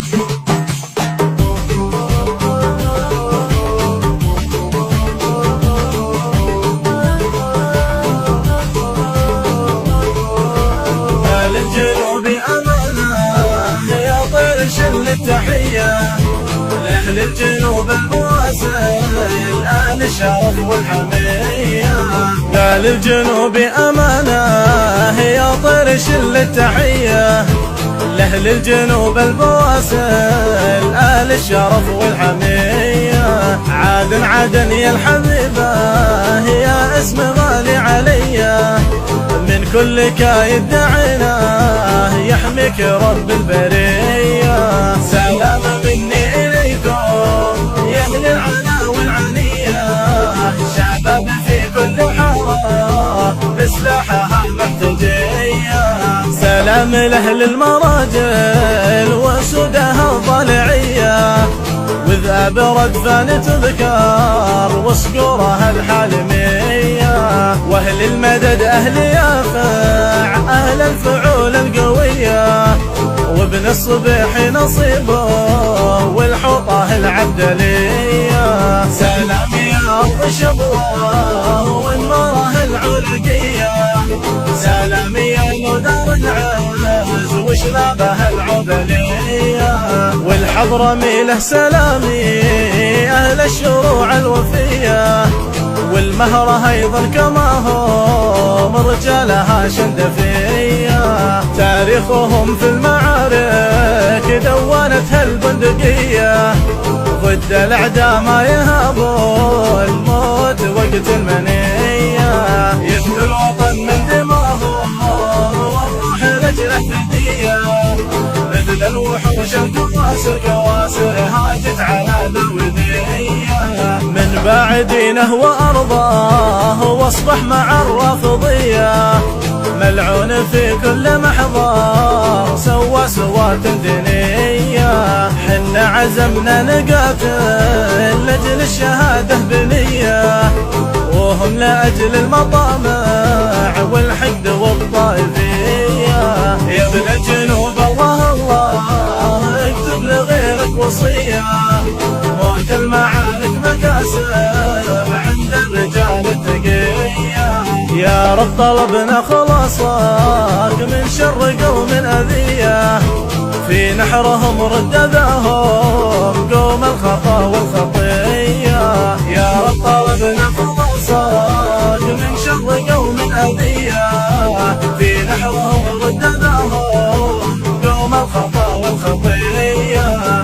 للجنوب أمانة يا طير شل التحية، لأهل الجنوب البواسل آل الشرف والحمية. يا للجنوب أمانة يا طير شل التحية، لأهل الجنوب البواسل آل الشرف والحمية. عادن عدن يا الحبيبة يا اسم غالي عليا، من كل كايد دعينا يحميك رب البرية. سلام مني إليكم يا أهل العنا والعنية، شباب في كل حارة بسلاحها محتجية. سلام لأهل المراجل وسودها الضلعية، وإذا برد فان تذكر وصقورها الحالمية. وأهل المدد أهل يافع أهل الفعول القوية، وابن الصبيح نصيبه والحوطة العبدلية. سلام يا أرض شبوة والمراه العرقية، سلام يا دار العز وشلابها العبلية. والحضرمي له سلامي أهل الشروع الوفية، والمهرة أيضا كما هم رجالها شندفية. تاريخهم في المعارك دونتها البندقية، ضد الأعداء ما يهابوا الموت وقت المنية. يفدوا الوطن من دماهم والروح رجله فدية، مثل الوحوش الكواسر كواسر هاجت على ذودية. من بعدينه وأرضاه واصبح مع الرافضية، ملعون في كل محضر سوى سوات دينية. حنا عزمنا نقاتل لأجل الشهادة بنية، وهم لأجل المطامع والحقد والطائفية. يا ابن الجنوب الله الله اكتب لغيرك وصية، موت المعارك مكاسب عند الرجال التقية. يا رب طلبنا خلاصك من شر قوم أذية، في نحرهم رد ذاهم قوم الخطا والخطية. يا رب طلبنا خلاصك من شر قوم أذية، في نحرهم رد ذاهم قوم الخطا والخطية.